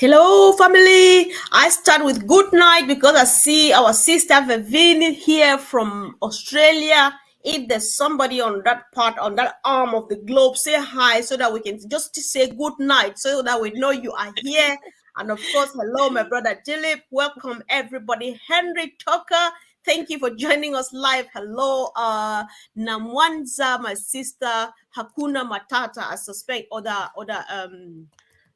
Hello, family. I start with good night because I see our sister Vivine here from Australia. If there's somebody on that part, on that arm of the globe, say hi so that we can just say good night so that we know you are here. And of course, hello, my brother Dilip. Welcome, everybody. Henry Tucker, thank you for joining us live. Hello, Namwanza, my sister, Hakuna Matata, I suspect, other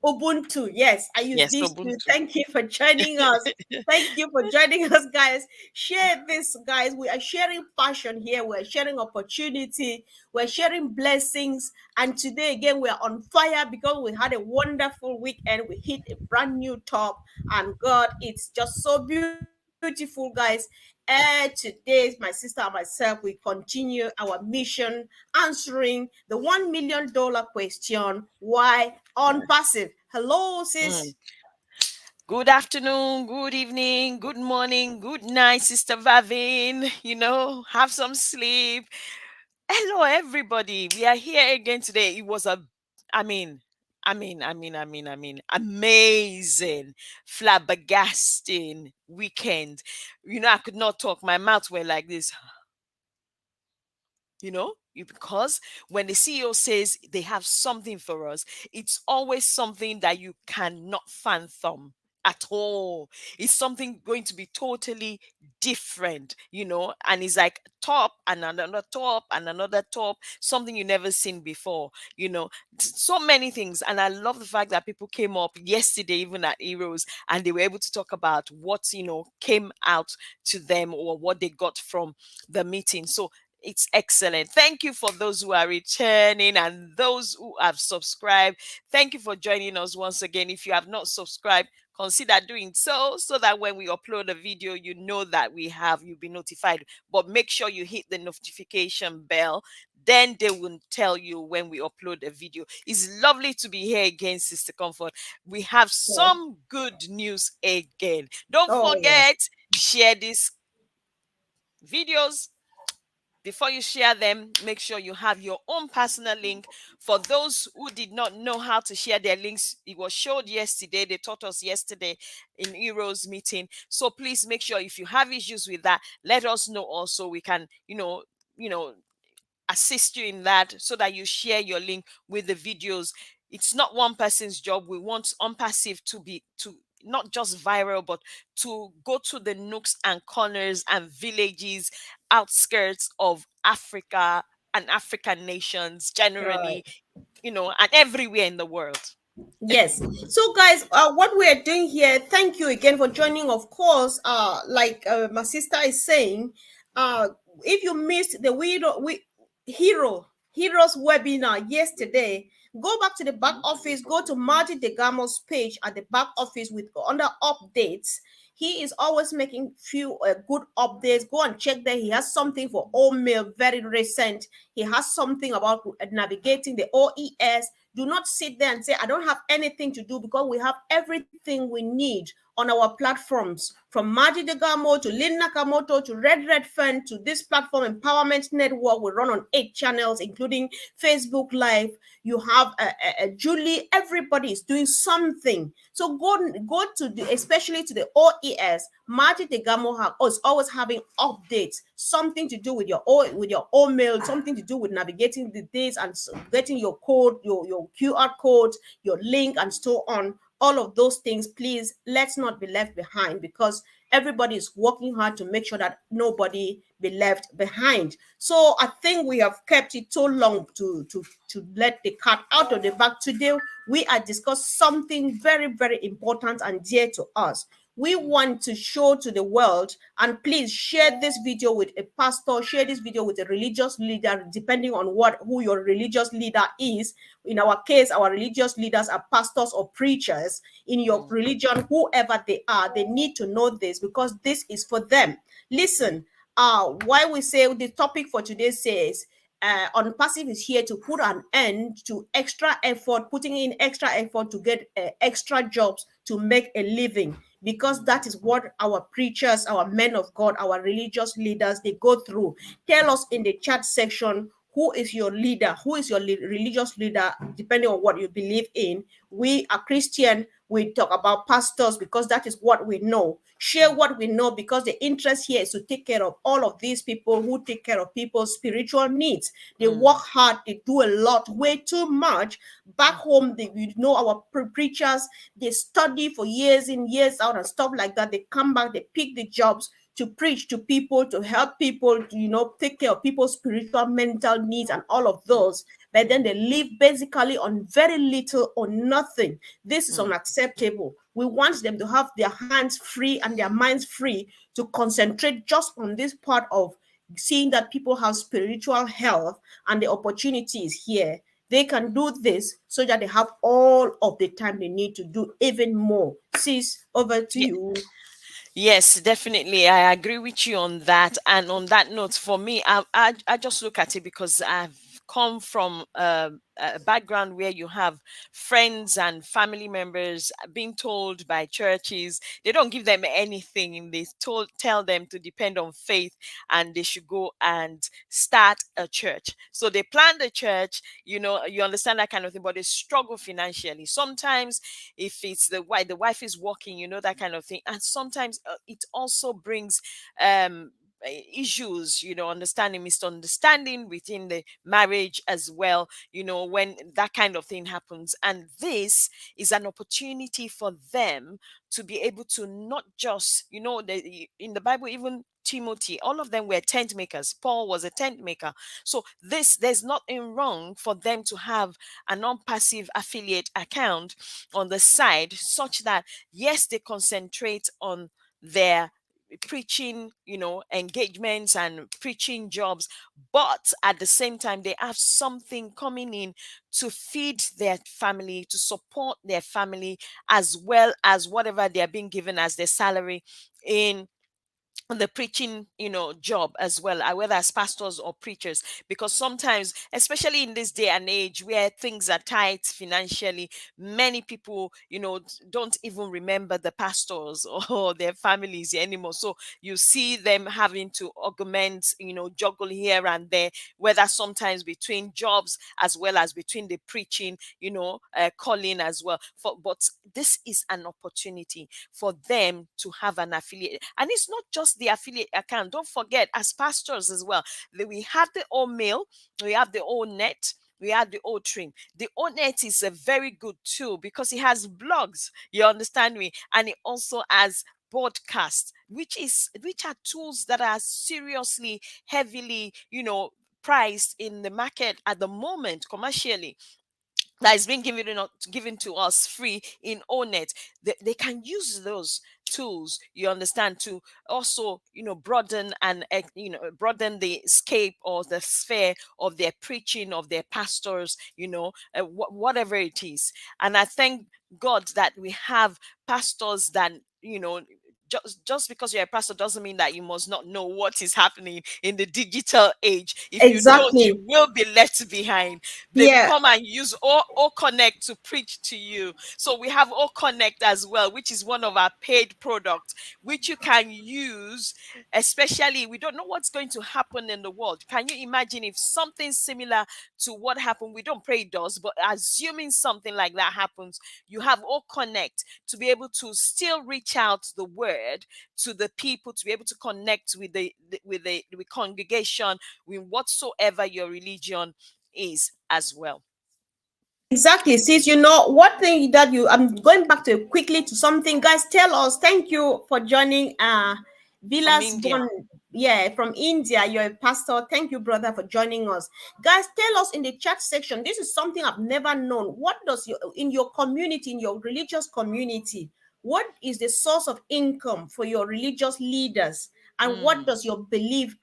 Ubuntu. Yes, I use Yes, these two. Ubuntu. Thank you for joining us. Thank you for joining us, guys. Share this, guys. We are sharing passion here. We're sharing opportunity. We're sharing blessings. And today, again, we're on fire because we had a wonderful weekend. We hit a brand new top. And God, it's just so beautiful, guys. And today, my sister and myself, we continue our mission answering the $1 million question: why on passive? Hello, sis. Mm. Good afternoon, good evening, good morning, good night, Sister Vavin. Have some sleep. Hello, everybody. We are here again today. It was I mean, amazing, flabbergasting weekend. I could not talk. My mouth were like this. Because when the CEO says they have something for us, it's always something that you cannot fathom at all. It's something going to be totally different, and it's like top and another top and another top, something you never seen before. So many things. And I love the fact that people came up yesterday, even at Heroes, and they were able to talk about what came out to them or what they got from the meeting. So it's excellent. Thank you for those who are returning and those who have subscribed. Thank you for joining us once again. If you have not subscribed, consider doing so that when we upload a video, you know that you'll be notified. But make sure you hit the notification bell. Then they will tell you when we upload a video. It's lovely to be here again, Sister Comfort. We have Oh, some good news again. Don't oh yes. forget, share these videos. Before you share them, make sure you have your own personal link. For those who did not know how to share their links, it was showed yesterday. They taught us yesterday in Heroes meeting. So please make sure if you have issues with that, let us know also. We can, you know, assist you in that so that you share your link with the videos. It's not one person's job. We want Unpassive to not just viral, but to go to the nooks and corners and villages, outskirts of Africa and African nations Right. generally, and everywhere in the world. Yes. So, guys, what we are doing here, thank you again for joining. Of course, like my sister is saying, uh, if you missed the Heroes webinar yesterday, go back to the back office, go to Marty DeGamo's page at the back office with under updates. He is always making few good updates. Go and check there. He has something for all mail, very recent. He has something about navigating the OES. Do not sit there and say, I don't have anything to do, because we have everything we need on our platforms, from Maji Degamo to Lynn Nakamoto to Red Fan to this platform Empowerment Network. We run on 8 channels, including Facebook Live. You have Julie. Everybody is doing something. So go to especially to the OES. Maji Degamo is always having updates, something to do with your own mail, something to do with navigating the days and getting your code, your QR code, your link, and so on. All of those things, please, let's not be left behind, because everybody is working hard to make sure that nobody be left behind. So I think we have kept it so long to let the cat out of the bag. Today we are discussing something very, very important and dear to us. We want to show to the world, and please share this video with a pastor, share this video with a religious leader, depending on who your religious leader is. In our case, our religious leaders are pastors or preachers. In your Mm. religion, whoever they are, they need to know this, because this is for them. Listen, why we say the topic for today says, Unpassive is here to put an end to extra effort, putting in extra effort to get extra jobs to make a living, because that is what our preachers, our men of God, our religious leaders, they go through. Tell us in the chat section, who is your leader? Who is your religious leader, depending on what you believe in? We are Christian. We talk about pastors because that is what we know. Share what we know, because the interest here is to take care of all of these people who take care of people's spiritual needs. They work mm, hard, they do a lot, way too much. Back mm, home, our preachers, they study for years in, years out, and stuff like that. They come back, they pick the jobs to preach to people, to help people, to, take care of people's spiritual, mental needs, and all of mm, those. But then mm, they live basically on very little or nothing. This is mm. unacceptable. We want them to have their hands free and their minds free to concentrate just on this part of seeing that people have spiritual health, and the opportunities here. They can do this so that they have all of the time they need to do even more. Sis, over to you. Yes, definitely. I agree with you on that. And on that note, for me, I just look at it because I've come from a background where you have friends and family members being told by churches they don't give them anything. They tell them to depend on faith and they should go and start a church. So they plan the church, you understand that kind of thing, but they struggle financially. Sometimes if it's the wife is working, that kind of thing. And sometimes it also brings issues, understanding, misunderstanding within the marriage as well, when that kind of thing happens. And this is an opportunity for them to be able to not just, in the Bible, even Timothy, all of them were tent makers. Paul was a tent maker. So there's nothing wrong for them to have a non-passive affiliate account on the side, such that yes, they concentrate on their preaching, engagements and preaching jobs, but at the same time they have something coming in to feed their family, to support their family, as well as whatever they are being given as their salary in the preaching job as well, whether as pastors or preachers. Because sometimes, especially in this day and age where things are tight financially, many people don't even remember the pastors or their families anymore. So you see them having to augment, juggle here and there, whether sometimes between jobs as well as between the preaching, calling as well. But this is an opportunity for them to have an affiliate. And it's not just the affiliate account. Don't forget, as pastors as well, we have the old mail, we have the old net, we have the old trim. The old net is a very good tool because it has blogs, you understand me, and it also has broadcast, which are tools that are seriously heavily priced in the market at the moment commercially, that is being given to us free in Onet. They can use those tools, you understand, to also broaden and broaden the scape or the sphere of their preaching, of their pastors, whatever it is. And I thank God that we have pastors that just because you're a pastor doesn't mean that you must not know what is happening in the digital age. If you don't, you Exactly. will be left behind. They Yeah. come and use O Connect to preach to you. So we have O Connect as well, which is one of our paid products, which you can use, especially we don't know what's going to happen in the world. Can you imagine if something similar to what happened? We don't pray it does, but assuming something like that happens, you have O Connect to be able to still reach out the word to the people, to be able to connect with the congregation, with whatsoever your religion is as well. Exactly. Sis, one thing that I'm going back to quickly to something, guys. Tell us. Thank you for joining. From Villas India. Born, yeah, from India. You're a pastor. Thank you, brother, for joining us. Guys, tell us in the chat section. This is something I've never known. What does in your community, in your religious community, what is the source of income for your religious leaders, and what Mm, does your belief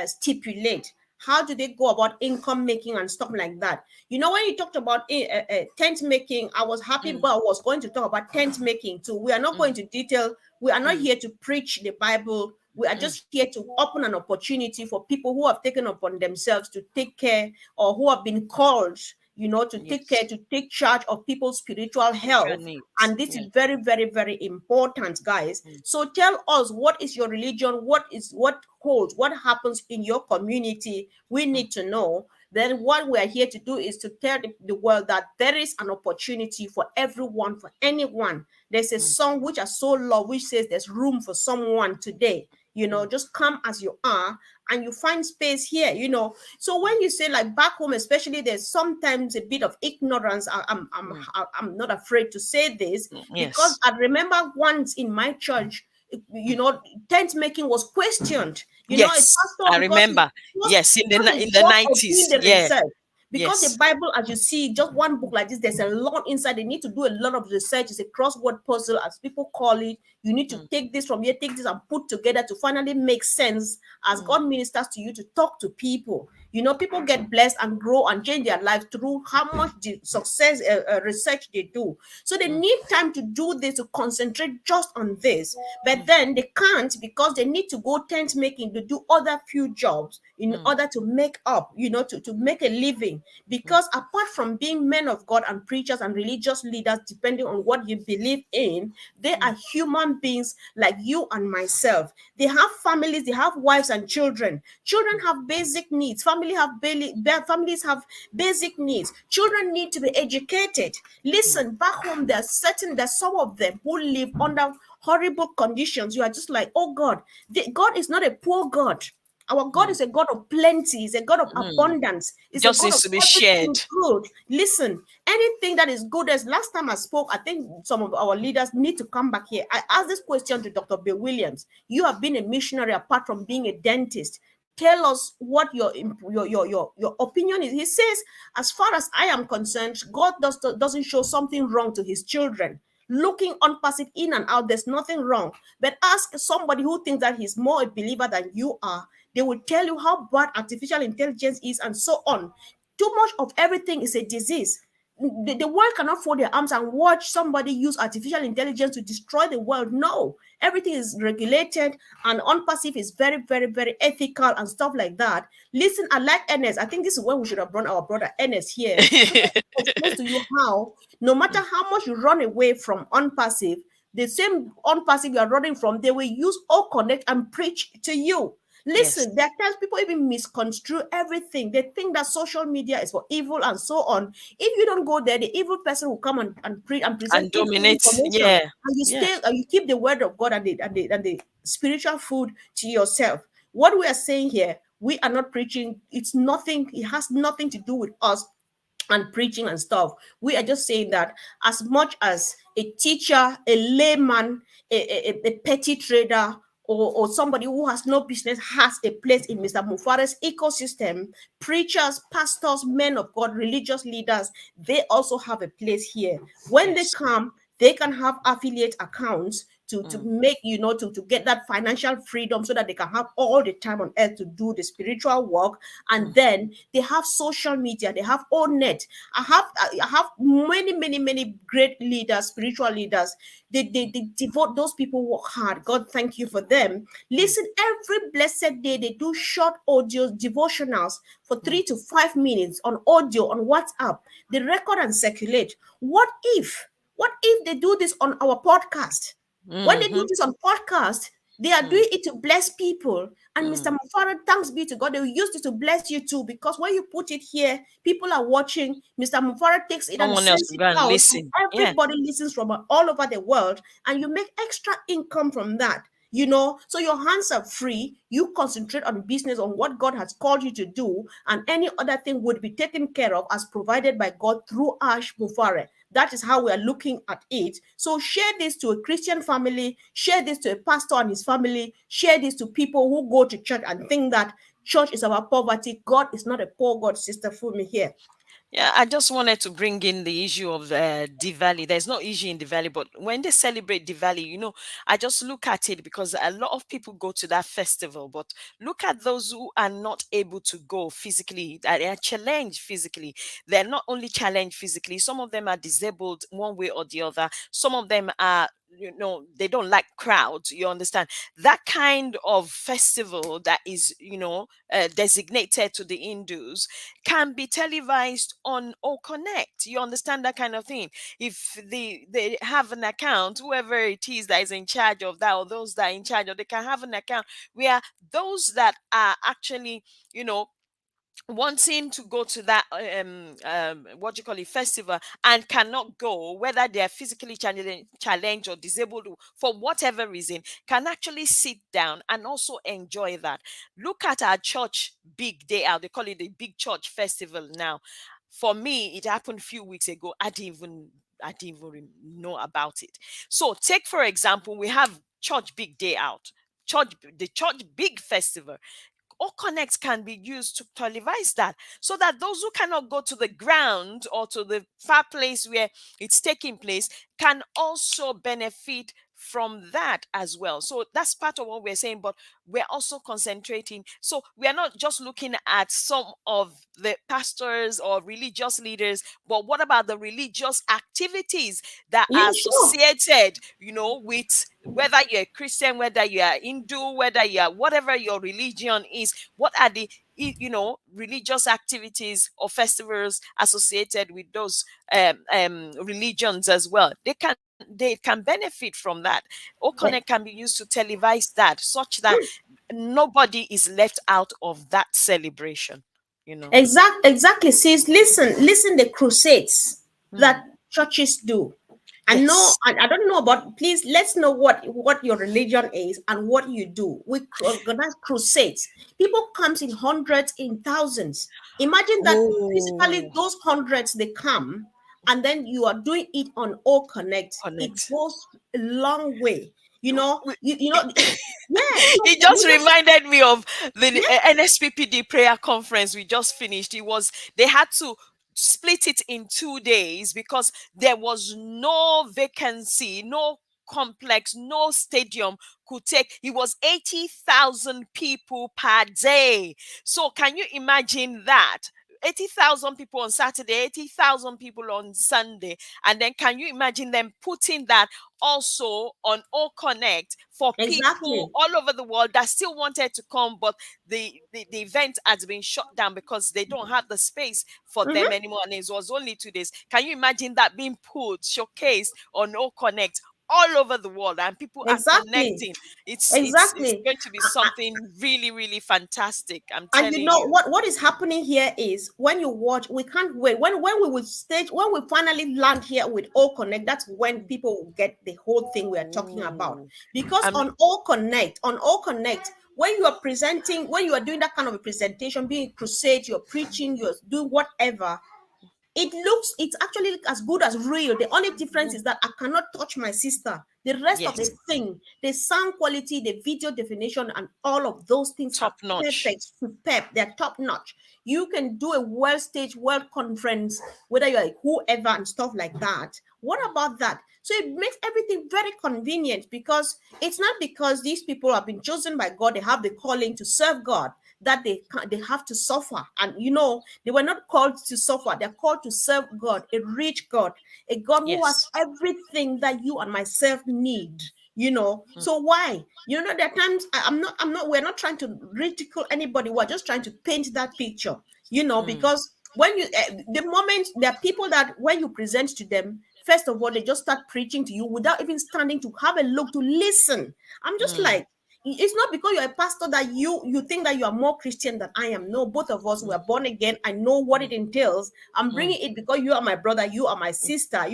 stipulate? How do they go about income making and stuff like that? When you talked about tent making, I was happy mm, because I was going to talk about tent making too. We are not going mm, to detail. We are not mm, here to preach the Bible. We are mm. just here to open an opportunity for people who have taken upon themselves to take care, or who have been called, to take care, Yes. to take charge of people's spiritual Spiritual health. needs. And this is Yes. very, very, very important, guys. Mm. So tell us, what is your religion? What holds? What happens in your community? We Mm. need to know. then what we are here to do is to tell the world that there is an opportunity for everyone, for anyone. There's a mm, song which I so love, which says there's room for someone today. mm, Just come as you are, and you find space here. So when you say, like, back home especially, there's sometimes a bit of ignorance. mm, I'm not afraid to say this, because yes. I remember once in my church, you Mm. know tent making was questioned. A Yes, pastor, I because he remember. was Yes, in the because he in the got of doing 90s. the Yeah. research. Because the Yes. Bible, as you see, just one book like this, there's a lot inside. They need to do a lot of research. It's a crossword puzzle, as people call it. You need to Mm, take this from here, take this, and put together to finally make sense as mm, God ministers to you to talk to people. People get blessed and grow and change their life through how much the success research they do. So they mm, need time to do this, to concentrate just on this. But mm, then they can't, because they need to go tent making to do other few jobs in mm, order to make up, to make a living. mm, Because apart from being men of God and preachers and religious leaders, depending on what you believe in, they mm, are human beings like you and myself. They have families, they have wives and children. Children mm, have basic needs. Families have basic needs. Children need to be educated. mm, Listen, back home, there's some of them who live under horrible conditions. You are just like, oh God, God is not a poor God. Our God mm, is a God of plenty, is a God of mm. abundance, is a Just God of needs to be everything shared. good. Listen, anything that is good, as last time I spoke, I think some of our leaders need to come back here. I asked this question to Dr. Bill Williams. You have been a missionary apart from being a dentist. Tell us what your opinion is. He says, as far as I am concerned, God doesn't show something wrong to his children. Looking on passive in and out, there's nothing wrong. But ask somebody who thinks that he's more a believer than you are. They will tell you how bad artificial intelligence is and so on. Too much of everything is a disease. The world cannot fold their arms and watch somebody use artificial intelligence to destroy the world. No, everything is regulated, and unpassive is very, very, very ethical and stuff like that. Listen, I like Ernest. I think this is when we should have brought our brother Ernest here, so that he explains to you how, no matter how much you run away from unpassive, the same unpassive you are running from, they will use or connect and preach to you. Yes. Listen, there are times people even misconstrue everything. They think that social media is for evil and so on. If you don't go there, the evil person will come and present And evil dominate. information, Yeah. and you Yeah. stay and you keep the word of God and the spiritual food to yourself. What we are saying here, we are not preaching. It's nothing. It has nothing to do with us and preaching and stuff. We are just saying that as much as a teacher, a layman, a petty trader, or somebody who has no business has a place in Mr. Mufare's ecosystem, preachers, pastors, men of God, religious leaders, they also have a place here. When they Yes. come, they can have affiliate accounts to Mm, make, to get that financial freedom so that they can have all the time on earth to do the spiritual work. And mm, then they have social media, they have all net. I have many, many, many great leaders, spiritual leaders. They devote, those people work hard. God, thank you for them. mm, Listen, every blessed day they do short audio devotionals for mm, 3 to 5 minutes on audio on WhatsApp. They record and circulate. What if they do this on our podcast? When they do mhm. this on podcast, they are Mm, doing it to bless people. And Mr. mm. Mufara, thanks be to God, they will use it to bless you too. Because when you put it here, people are watching. Mr. Mufara takes it and Someone else sends will it go and out, and listen. Yeah. everybody listens from all over the world, and you make extra income from that. So your hands are free. You concentrate on business, on what God has called you to do, and any other thing would be taken care of as provided by God through Ash Mufare. That is how we are looking at it. So share this to a Christian family, share this to a pastor and his family, share this to people who go to church and think that church is about poverty. God is not a poor God, Sister Fumi here. Yeah, I just wanted to bring in the issue of Diwali. There's no issue in Diwali, but when they celebrate Diwali, I just look at it because a lot of people go to that festival. But look at those who are not able to go physically, that they are challenged physically. They're not only challenged physically, some of them are disabled one way or the other. Some of them are, they don't like crowds. You understand? That kind of festival that is, designated to the Hindus can be televised on or connect. You understand that kind of thing? If they have an account, whoever it is that is in charge of that, or those that are in charge of, they can have an account where those that are actually, you know wanting to go to that what you call it, festival, and cannot go, whether they are physically challenged or disabled for whatever reason, can actually sit down and also enjoy that. Look at our church big day out, they call it the big church festival now. For me, it happened a few weeks ago. I didn't even know about it. So take for example, we have church big day out, the church big festival. All connects can be used to televise that, so that those who cannot go to the ground or to the far place where it's taking place can also benefit from that as well. So that's part of what we're saying, but we're also concentrating. So we are not just looking at some of the pastors or religious leaders, but what about the religious activities that Yeah, are sure. associated, with whether you're a Christian, whether you are Hindu, whether you are whatever your religion is, what are the religious activities or festivals associated with those religions as well? They can benefit from that. Oconnect Yeah. can be used to televise that, such that nobody is left out of that celebration. Exactly. Says, listen, the crusades Mm. that churches do. I know, Yes. I don't know about. Please, let's know what your religion is and what you do. We organize crusades. People comes in hundreds, in thousands. Imagine that physically Oh, those hundreds they come, and then you are doing it on All Connect. It connect. goes a long way. Yeah. So It just we just reminded me of the yeah, NSPPD prayer conference we just finished. They had to split it in 2 days because there was no vacancy, no complex, no stadium could take. It was 80,000 people per day. So can you imagine that? 80,000 people on Saturday, 80,000 people on Sunday. And then can you imagine them putting that also on O Connect for people exactly. all over the world that still wanted to come, but the event has been shut down because they don't have the space for them Mhm. anymore. And it was only 2 days. Can you imagine that being put, showcased on O Connect all over the world, and people are Exactly. connecting? It's Exactly. going to be something really, really fantastic. I'm And you telling know you. what is happening here is when you watch, we can't wait. When we will stage, when we finally land here with All Connect, that's when people will get the whole thing we are talking about. Ooh. Because I mean, On All Connect, when you are presenting, when you are doing that kind of a presentation, being a crusade, you're preaching, you're doing whatever, it's actually as good as real. The only difference is that I cannot touch my sister. The rest of the yes, thing, the sound quality, the video definition, and all of those things are top notch. perfect, superb. They're top notch. You can do a world stage, world conference, whether you're like whoever and stuff like that. What about that? So it makes everything very convenient, because it's not because these people have been chosen by God, they have the calling to serve God, that they have to suffer. And they were not called to suffer, they're called to serve God, a rich God, a God who has Yes. everything that you and myself need. Mm, So why? There are times we're not trying to ridicule anybody, we're just trying to paint that picture. mm, Because when the moment there are people that when you present to them, first of all, they just start preaching to you without even standing to have a look, to listen. I'm just mm, like, it's not because you're a pastor that you think that you are more Christian than I am. No, both of us mm, were born again. I know what mm, it entails. I'm mm. bringing it because you are my brother, you are my Mm. sister.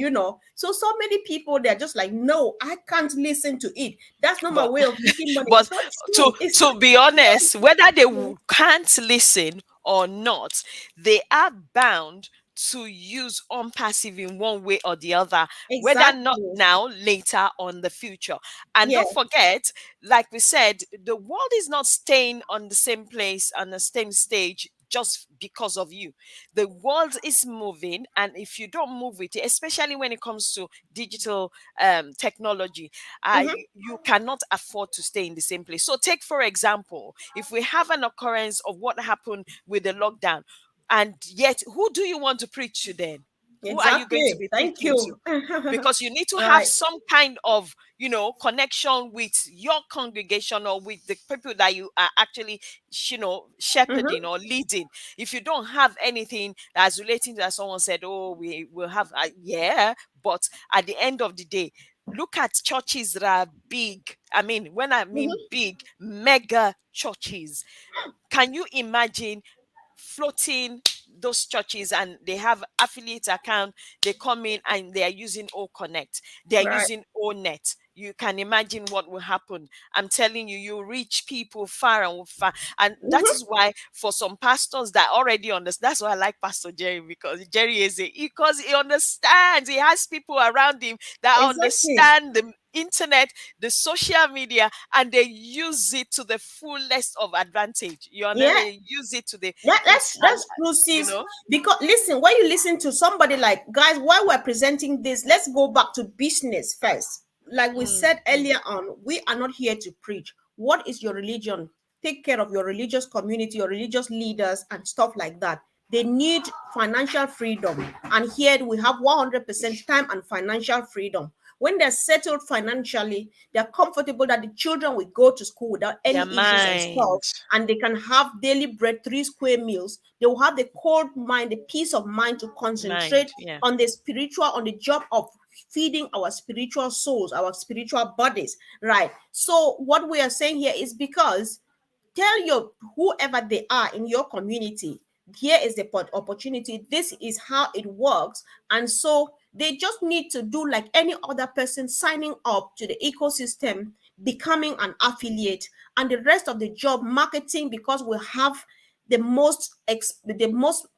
So many people, they're just like, no, I can't listen to it. That's not my But way of making money. but It's not to true. It's not to be honest, whether they true. can't listen or not, they are bound to use unpassive in one way or the other, whether not Exactly. now, later, on the future. And Yeah. don't forget, like we said, the world is not staying on the same place, on the same stage, just because of you. The world is moving, and if you don't move with it, especially when it comes to digital technology, Hmm. you cannot afford to stay in the same place. So, take for example, if we have an occurrence of what happened with the lockdown, and yet, who do you want to preach to then? Who are you going to Exactly. be Thank preaching to? you. Because you need to have Right. some kind of connection with your congregation, or with the people that you are actually shepherding Hmm. or leading. If you don't have anything that's relating to that, someone said, oh, we will have, yeah, but at the end of the day, look at churches that are big. I mean, when I mean Hmm. big, mega churches, can you imagine floating those churches, and they have affiliate account. They come in and they are using O Connect, they are Right. using O Net. You can imagine what will happen. I'm telling you, you reach people far and far. And that Mhm. is why for some pastors that already understand, that's why I like Pastor Jerry, because Jerry is because he understands, he has people around him that Exactly. understand the internet, the social media, and they use it to the fullest of advantage. You know, Yeah. they use it to the That, full, that's and that's true, you sis. know. Because listen, when you listen to somebody like, guys, while we're presenting this, let's go back to business first. Like we Mm, said mm. earlier on, we are not here to preach. What is your religion? Take care of your religious community, your religious leaders, and stuff like that. They need financial freedom, and here we have 100% time and financial freedom. When they're settled financially, they're comfortable that the children will go to school without Their any issues and stuff, mind, and they can have daily bread, 3 square meals. They will have the cold mind, the peace of mind to mind, concentrate yeah. on the spiritual, on the job of feeding our spiritual souls, our spiritual bodies, right? So what we are saying here is because tell your whoever they are in your community, here is the opportunity, this is how it works. And so they just need to do like any other person, signing up to the ecosystem, becoming an affiliate, and the rest of the job marketing, because we have the most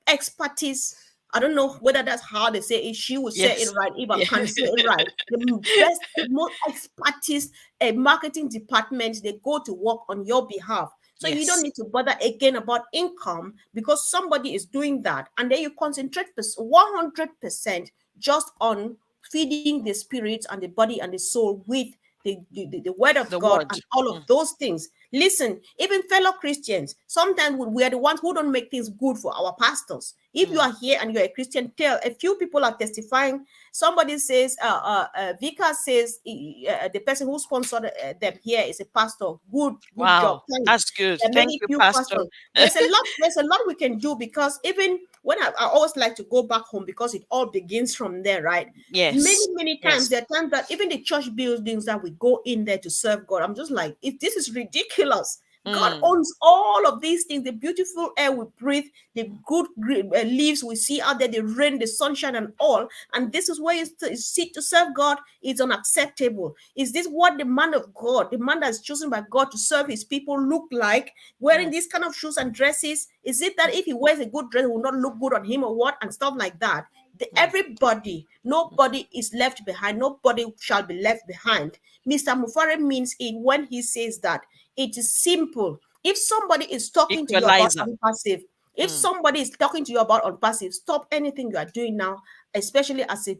expertise. I don't know whether that's how they say it. She would say it Yes. right if I Yeah. can say it right. The best, the most expertise, a marketing department, they go to work on your behalf. So you don't Yes. need to bother again about income, because somebody is doing that. And then you concentrate 100% just on feeding the spirit and the body and the soul with the word of The God word. and all of Mm, those things. Listen, even fellow Christians, sometimes we are the ones who don't make things good for our pastors. If you mm. are here and you're a Christian, tell a few people are testifying. Somebody says, Vika says, the person who sponsored them here is a pastor. Good job. Wow. Thanks. That's good. There are Thank many you, few Pastor. pastors. There's a lot we can do, because even when I always like to go back home, because it all begins from there, right? Yes. Many times Yes. there are times that even the church buildings that we go in there to serve God, I'm just like, if this is ridiculous. God Mm, owns all of these things, the beautiful air we breathe, the good leaves we see out there, the rain, the sunshine, and all. And this is where you sit to serve God. It's unacceptable. Is this what the man of God, the man that's chosen by God to serve his people, look like? Wearing mm, these kind of shoes and dresses? Is it that if he wears a good dress, it will not look good on him or what? And stuff like that. mm, Everybody, nobody is left behind. Nobody shall be left behind. Mr. Mufare means it when he says that. It is simple. If somebody is talking to you about equalizer. unpassive, if Mm, somebody is talking to you about unpassive, stop anything you are doing now, especially as a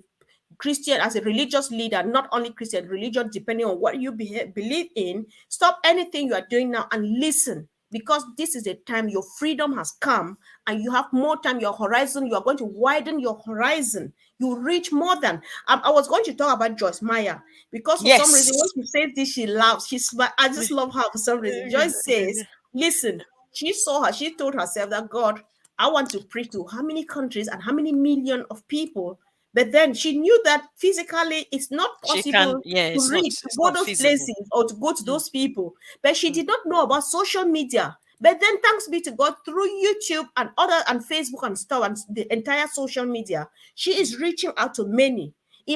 Christian, as a religious leader, not only Christian, religion, depending on what you believe in. Stop anything you are doing now and listen, because this is the time your freedom has come and you have more time. Your horizon, you are going to widen your horizon. You reach more than. I was going to talk about Joyce Meyer, because for some reason, when yes. she says this, she laughs. I just love her for some reason. Joyce says, listen, she told herself that God, I want to preach to how many countries and how many million of people. But then she knew that physically it's not She can, possible yeah, to reach, to it's go not those feasible. places or to go to Mm, those people. But she mm, did not know about social media. But then, thanks be to God, through YouTube and other and Facebook and stuff and the entire social media, she mm, is reaching out to many.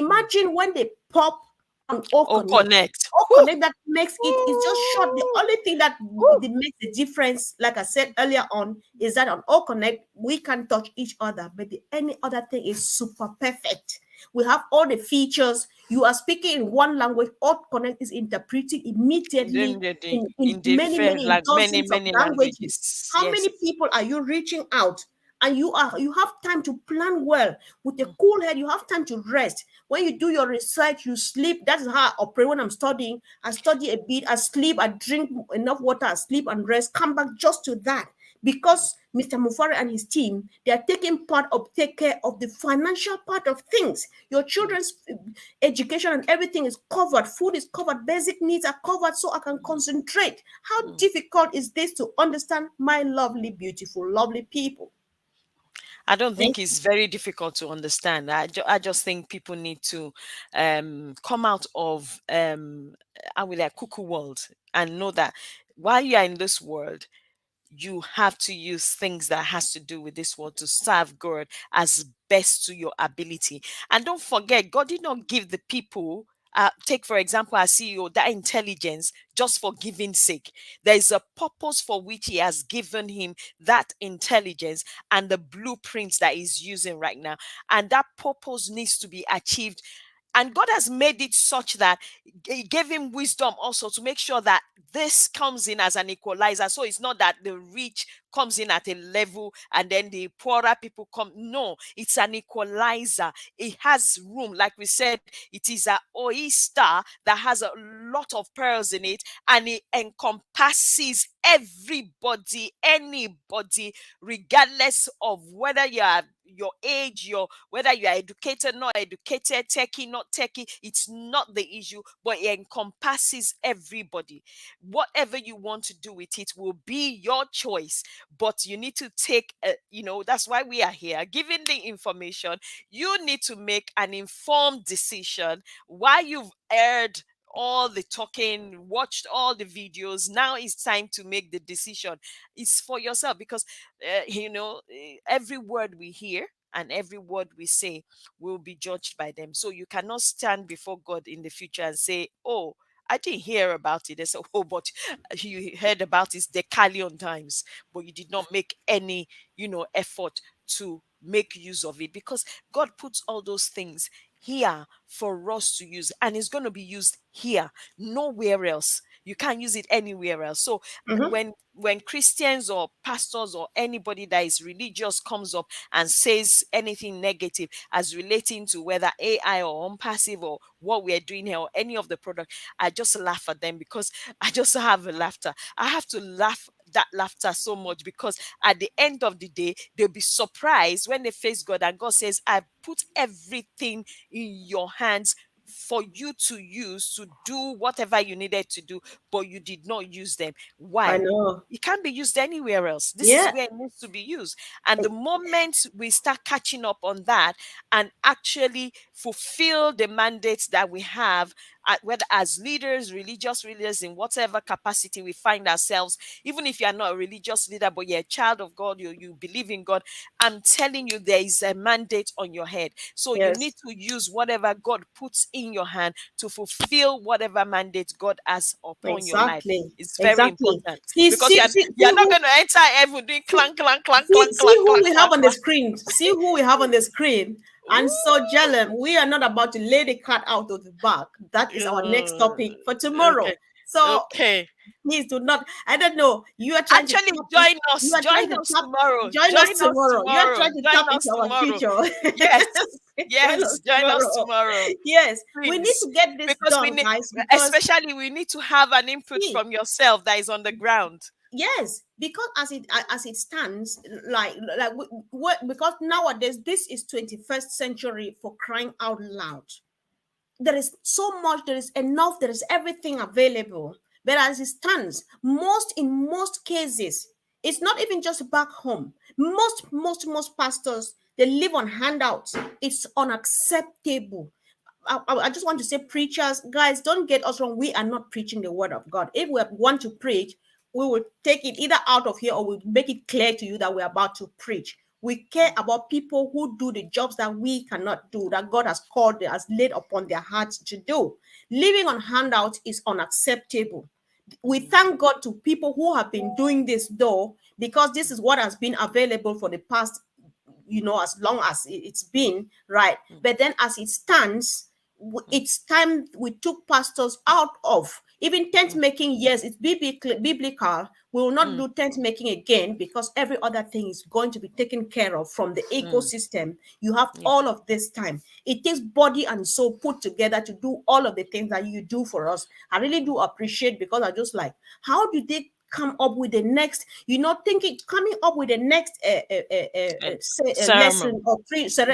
mm. Imagine when they pop on O Oh, Connect. connect. O Woo, Connect, that makes it is just short. The woo, only thing that woo. makes the difference, like I said earlier on, is that on O Connect we can touch each other, but any other thing is super perfect. We have all the features. You are speaking in one language, O Connect is interpreting Then immediately in in many, different, many like many, dozens of many languages. languages. How Yes. many people are you reaching out? And you have time to plan well with a Mm, cool head. You have time to rest. When you do your research, you sleep. That is how I operate when I'm studying. I study a bit, I sleep, I drink enough water, I sleep and rest, come back just to that. Because Mr. Mufari and his team, they are taking part of take care of the financial part of things. Your mm, children's education and everything is covered. Food is covered. Basic needs are covered, so I can concentrate. How mm. difficult is this to understand, my lovely, beautiful, lovely people? I don't Eh? think it's very difficult to understand. I just think people need to come out of I will like cuckoo world and know that while you are in this world, you have to use things that has to do with this world to serve God as best to your ability. And don't forget, God did not give the people, take for example our CEO, that intelligence just for giving sake. There is a purpose for which he has given him that intelligence and the blueprints that he's using right now. And that purpose needs to be achieved. And God has made it such that He gave him wisdom also to make sure that this comes in as an equalizer. So it's not that the rich comes in at a level and then the poorer people come. No, it's an equalizer. It has room. Like we said, it is a oyster that has a lot of pearls in it, and it encompasses everybody, anybody, regardless of whether you are your age, your whether you are educated, not educated, techie, not techie. It's not the issue, but it encompasses everybody. Whatever you want to do with it will be your choice, but you need to take that's why we are here giving the information. You need to make an informed decision. While you've heard all the talking, watched all the videos, now it's time to make the decision. It's for yourself, because every word we hear and every word we say will be judged by them. So you cannot stand before God in the future and say, oh, I didn't hear about it. They say, oh, but you heard about it decallion times, but you did not make any, effort to make use of it, because God puts all those things here for us to use, and it's going to be used here, nowhere else. You can't use it anywhere else. So Mhm. when Christians or pastors or anybody that is religious comes up and says anything negative as relating to whether AI or unpassive or what we are doing here or any of the product, I just laugh at them, because I just have a laughter. I have to laugh that laughter so much, because at the end of the day, they'll be surprised when they face God and God says, I put everything in your hands for you to use to do whatever you needed to do, but you did not use them. I Why? know. It can't be used anywhere else. This is Yeah. where it needs to be used. And the moment we start catching up on that and actually fulfill the mandates that we have, whether as leaders, religious leaders, in whatever capacity we find ourselves, even if you are not a religious leader, but you're a child of God, you believe in God, I'm telling you, there is a mandate on your head. So you need Yes. to use whatever God puts in your hand to fulfill whatever mandate God has upon your life. Exactly. It's very Exactly. important, See, because see, see, see you're not who going to enter heaven doing see, clank, clank, clank, see, clank, see clank, who clank, we have clank, on the clank. screen. See who we have on the screen. And so, Ooh. Jalem, we are not about to lay the cat out of the bag. That is our next Uh, topic for okay. tomorrow. So Okay. please do not. I don't know. You are trying to Actually, tap in. join You us. are trying Join to us tap. tomorrow. Join us Join us tomorrow. You are tomorrow. trying to tap Join us into our tomorrow. future. Yes. Join us Yes. Join us tomorrow. tomorrow. Yes, we need Please. to get this Because we done, need, guys. Because especially, we need to have an input see, from yourself that is on the ground. yes, because as it stands, because nowadays this is 21st century, for crying out loud. There is so much, there is enough, there is everything available. But as it stands, in most cases, it's not even just back home. Most pastors, they live on handouts. It's unacceptable. I just want to say, preachers, guys, don't get us wrong. We are not preaching the word of God. If we want to preach, we will take it either out of here, or we'll make it clear to you that we're about to preach. We care about people who do the jobs that we cannot do, that God has called, has laid upon their hearts to do. Living on handouts is unacceptable. We thank God to people who have been doing this, though, because this is what has been available for the past, as long as it's been, right? But then as it stands, it's time we took pastors out of even tent making. Yes, it's biblical. We will not do tent making again, because every other thing is going to be taken care of from the ecosystem. You have Yeah. all of this time. It takes body and soul put together to do all of the things that you do for us. I really do appreciate, because I just like, how do they come up with the next, thinking, coming up with the next Sermon. lesson or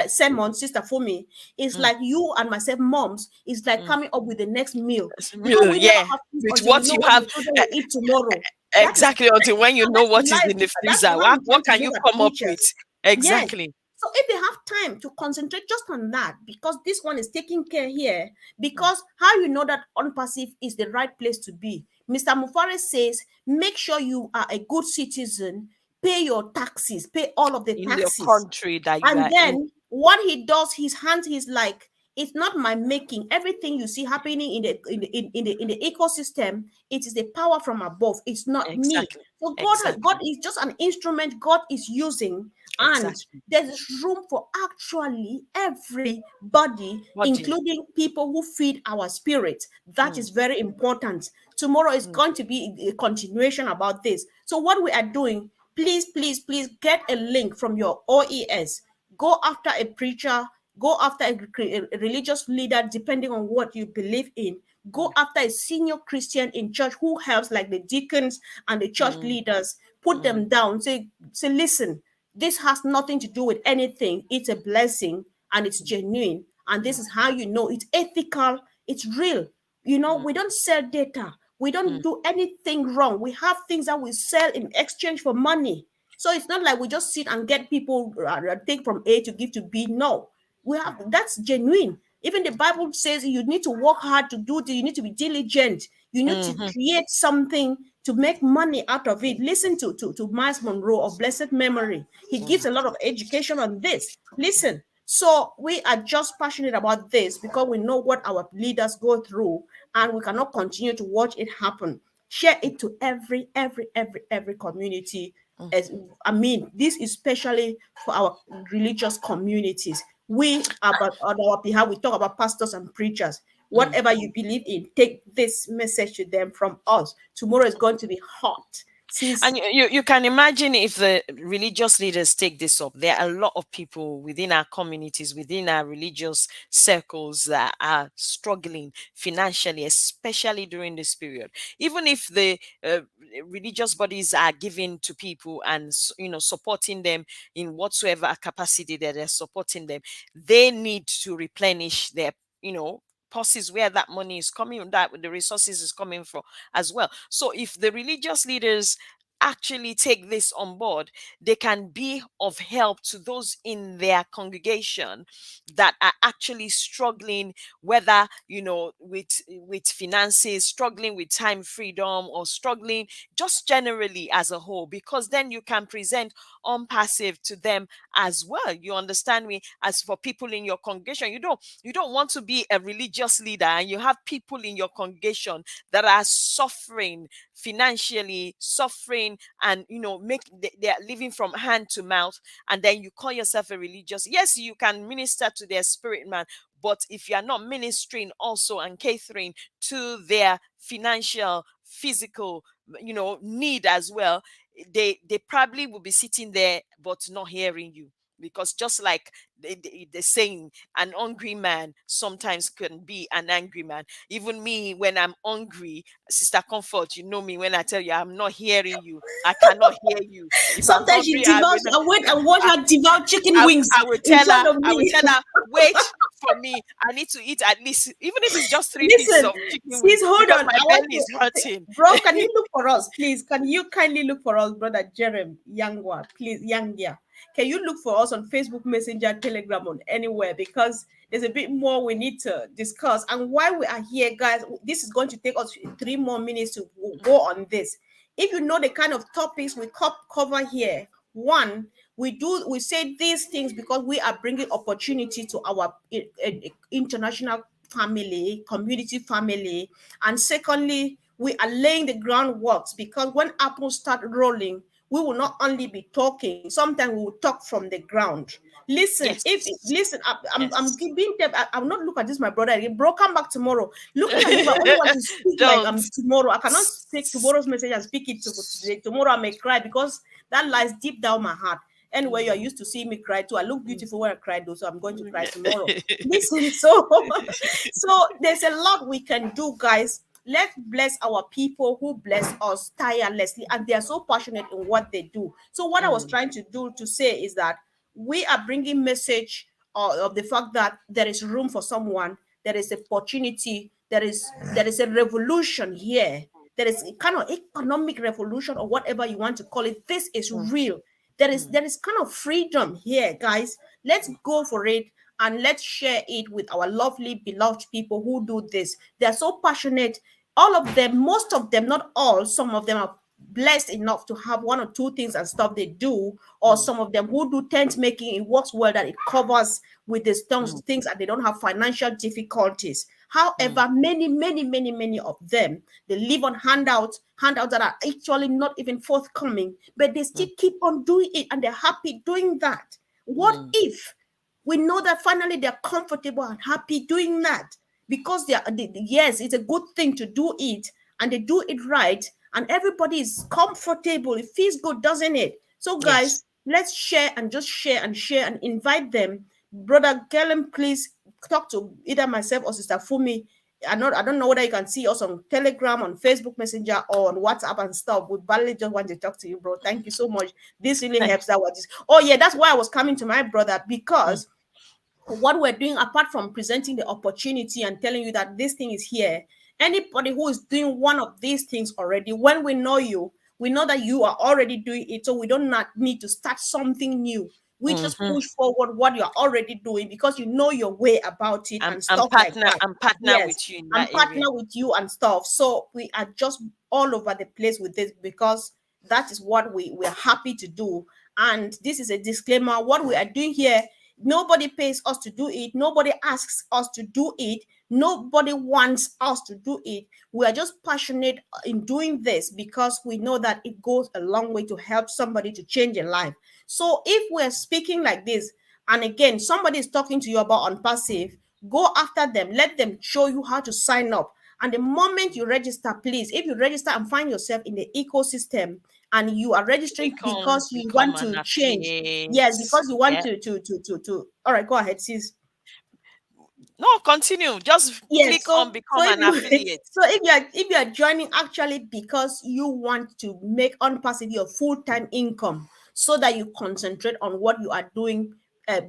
sermon, Sister Fumi, is Mm, like you and myself, moms, is like mm. coming up with the next meal, because Really, we never yeah. have peace With until we what know you what the have, children uh, will eat tomorrow. That is exactly, until when you know that's what is life. in the That's freezer. how I'm What trying to can look you at come up with? preachers. Yes. Exactly. So if they have time to concentrate just on that, because this one is taking care here, Mm, because how you know that unpassive is the right place to be, Mr. Mufare says, make sure you are a good citizen, pay your taxes, pay all of the In the taxes. country that you And are in. then what he does, his hands, he's like, it's not my making. Everything you see happening in the ecosystem, it is the power from above. It's not me. Exactly. So God Exactly. is just an instrument God is using, and Exactly. there's room for actually everybody, Body. including people who feed our spirit. That Mm, is very important. Tomorrow is mm, going to be a continuation about this. So what we are doing, please, please, please get a link from your OES. Go after a preacher, go after a religious leader, depending on what you believe in. Go after a senior Christian in church who helps, like the deacons and the church mm, leaders. Put mm, them down. Say, listen, this has nothing to do with anything. It's a blessing and it's genuine. And this mm, is how you know it's ethical, it's real. mm, We don't sell data. We don't mm, do anything wrong. We have things that we sell in exchange for money. So it's not like we just sit and get people take from A to give to B. No, we have that's genuine. Even the Bible says you need to work hard to do this. You need to be diligent. You need to mhm, create something to make money out of it. Listen to Miles Monroe of blessed memory. He gives mm, a lot of education on this. Listen. So we are just passionate about this because we know what our leaders go through, and we cannot continue to watch it happen. Share it to every community. mm, As I mean, this is especially for our religious communities. We about on our behalf, we talk about pastors and preachers. mm. Whatever you believe in, take this message to them from us. Tomorrow is going to be hot. Since And you can imagine if the religious leaders take this up, there are a lot of people within our communities, within our religious circles that are struggling financially, especially during this period. Even if the religious bodies are giving to people and supporting them in whatsoever capacity that they're supporting them, they need to replenish their you know purses where that money is coming, that the resources is coming from as well. So if the religious leaders actually take this on board, they can be of help to those in their congregation that are actually struggling, whether with finances, struggling with time freedom, or struggling just generally as a whole, because then you can present on passive to them as well. You understand me? As for people in your congregation, you don't want to be a religious leader and you have people in your congregation that are suffering financially, suffering, and they are living from hand to mouth, and then you call yourself a religious. Yes, you can minister to their spirit man, but if you are not ministering also and catering to their financial, physical need as well, they probably will be sitting there but not hearing you. Because just like the saying, an hungry man sometimes can be an angry man. Even me, when I'm hungry, Sister Comfort, you know me, when I tell you I'm not hearing you, I cannot hear you. If I'm sometimes she hungry, I will devours, not. I wait and watch I, her devour chicken I, wings I will in tell front her, of I will me. tell her, wait for me. I need to eat at least, even if it's just three pieces Listen, of chicken wings, sis, hold because on. my I want belly is to, hurting. bro, can you look for us, please? Can you kindly look for us, brother Jerem Yangwa, please, Yangia? Can you look for us on Facebook Messenger, Telegram, on anywhere? Because there's a bit more we need to discuss. And while we are here, guys, this is going to take us 3 more minutes to go on this. If you know the kind of topics we cover here, one, we say these things because we are bringing opportunity to our international family, community family. And secondly, we are laying the groundworks because when apples start rolling, we will not only be talking, sometimes we will talk from the ground. Listen, if Yes. listen, I'm Yes. giving them. I'm not look at this, my brother again. Bro, come back tomorrow. Looking as if I only want to speak like Don't. tomorrow. I cannot take tomorrow's message and speak it to today. Tomorrow I may cry because that lies deep down my heart. Anyway, you are Mm, used to seeing me cry too. I look mm, beautiful when I cry though, so I'm going to cry tomorrow. mm. Listen, so there's a lot we can do, guys. Let's bless our people who bless us tirelessly, and they are so passionate in what they do. So what I was Mm, trying to do to say is that we are bringing message of the fact that there is room for someone, there is opportunity, there is a revolution here. There is a kind of economic revolution or whatever you want to call it. This is mm, real. There is mm, there is kind of freedom here, guys. Let's go for it and let's share it with our lovely beloved people who do this. They are so passionate. All of them, most of them, not all, some of them are blessed enough to have one or two things and stuff they do, or mm, some of them who do tent making, it works well that it covers with the mm, things and they don't have financial difficulties. mm, However, many of them, they live on handouts that are actually not even forthcoming, but they still mm, keep on doing it and they're happy doing that. What mm, if we know that finally they're comfortable and happy doing that? Because yes, it's a good thing to do it, and they do it right, and everybody is comfortable. It feels good, doesn't it? So guys, yes. let's share and just share and share and invite them. Brother Galen, please talk to either myself or Sister Fumi. I don't know whether you can see us on Telegram, on Facebook Messenger, or on WhatsApp and stuff. We barely just want to talk to you, bro. Thank you so much. This really Thank helps. That was this. Oh yeah, that's why I was coming to my brother, mm, because what we're doing, apart from presenting the opportunity and telling you that this thing is here, anybody who is doing one of these things already, when we know you, we know that you are already doing it, so we don't not need to start something new. We just mhm. push forward what you're already doing because you know your way about it and stuff like that. I'm partner Yes, with you in and that area. partner with you and stuff. So we are just all over the place with this because that is what we're happy to do. And this is a disclaimer: what we are doing here, nobody pays us to do it, nobody asks us to do it, nobody wants us to do it. We are just passionate in doing this because we know that it goes a long way to help somebody to change a life. So if we're speaking like this, and again somebody is talking to you about unpassive, go after them, let them show you how to sign up. And the moment you register, please, if you register and find yourself in the ecosystem and you are registering Click on because you become want an to change, yes, affiliate. because you want Yeah. to all right, go ahead, sis. No, continue. Just Yes, click on so become if an you affiliate. so if you are joining actually because you want to make unpassive your full-time income so that you concentrate on what you are doing,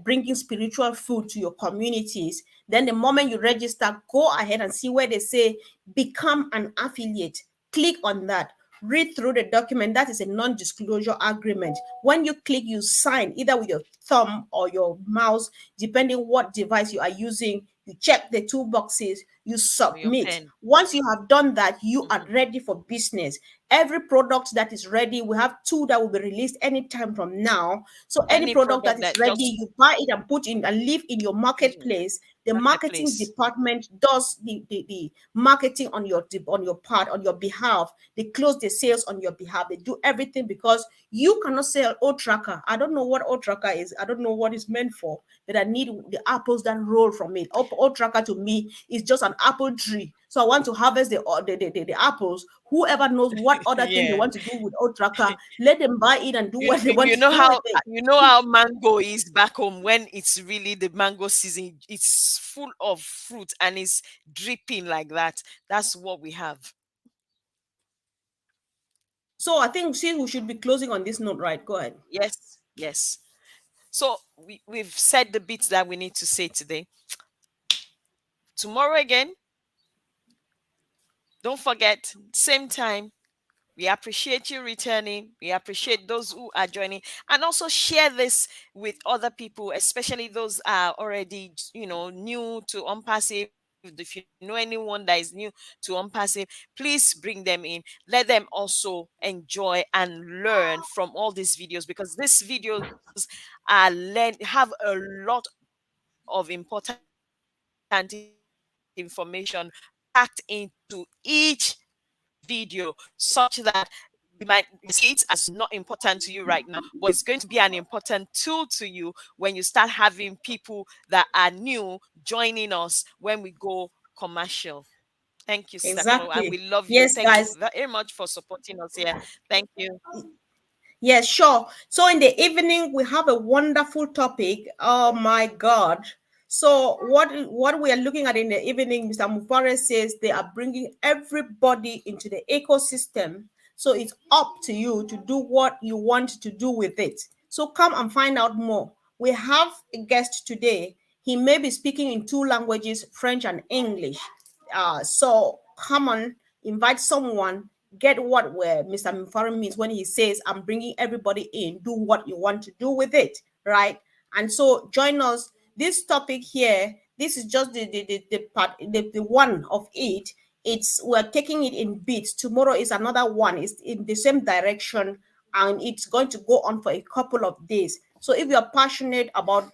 bringing spiritual food to your communities, then the moment you register, go ahead and see where they say become an affiliate. Click on that. Read through the document. That is a non-disclosure agreement. When you click, you sign either with your thumb or your mouse, depending what device you are using. You check the two boxes, you Or your submit. pen. Once you have done that, you are Mhm. ready for business. Every product that is ready, we have two that will be released anytime from now. So any Any product that product is that ready, just you buy it and put in and leave in your mhm, marketplace. The marketing marketplace. department does the marketing on your part, on your behalf. They close the sales on your behalf. They do everything because you cannot sell old tracker. I don't know what old tracker is. I don't know what it's meant for, but I need the apples that roll from it. Old tracker to me is just an apple tree. So I want to harvest the apples. Whoever knows what other thing they Yeah. want to do with old tracker, let them buy it and do You, what they want you to know do with how it. mango is back home when it's really the mango season. It's full of fruit and it's dripping like that. That's what we have. So I think see we should be closing on this note, right? Go ahead. Yes, yes. So we've said the bits that we need to say today. Tomorrow again, don't forget, same time. We appreciate you returning. We appreciate those who are joining, and also share this with other people, especially those are already, new to Unpassive. If you know anyone that is new to Unpassive, please bring them in. Let them also enjoy and learn from all these videos because these videos have a lot of important information packed into each video such that you might see it as not important to you right now, but it's going to be an important tool to you when you start having people that are new joining us when we go commercial. Thank you, Sister Kamo, and we love you. Exactly. Thank you Yes, very guys. much for supporting us here. Thank you. Yes, sure. So in the evening we have a wonderful topic. Oh my God. So what we are looking at in the evening, Mr. Mufare says they are bringing everybody into the ecosystem. So it's up to you to do what you want to do with it. So come and find out more. We have a guest today. He may be speaking in two languages, French and English. So come on, invite someone, get what where Mr. Mufari means when he says, I'm bringing everybody in, do what you want to do with it, right? And so join us. This topic here, this is just the part, the one of it. It's we're taking it in bits. Tomorrow is another one. It's in the same direction, and it's going to go on for a couple of days. So if you're passionate about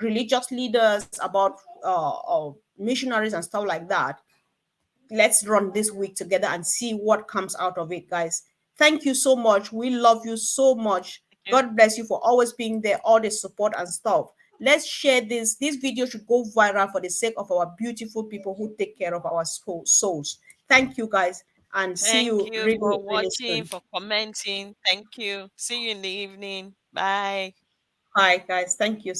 religious leaders, about missionaries and stuff like that, let's run this week together and see what comes out of it, guys. Thank you so much. We love you so much. Thank God bless you for always being there, all the support and stuff. Let's share this. This video should go viral for the sake of our beautiful people who take care of our souls. Thank you, guys, and see Thank you you really, for really watching, soon. for commenting. Thank you. See you in the evening. Bye. Bye, guys. Thank you.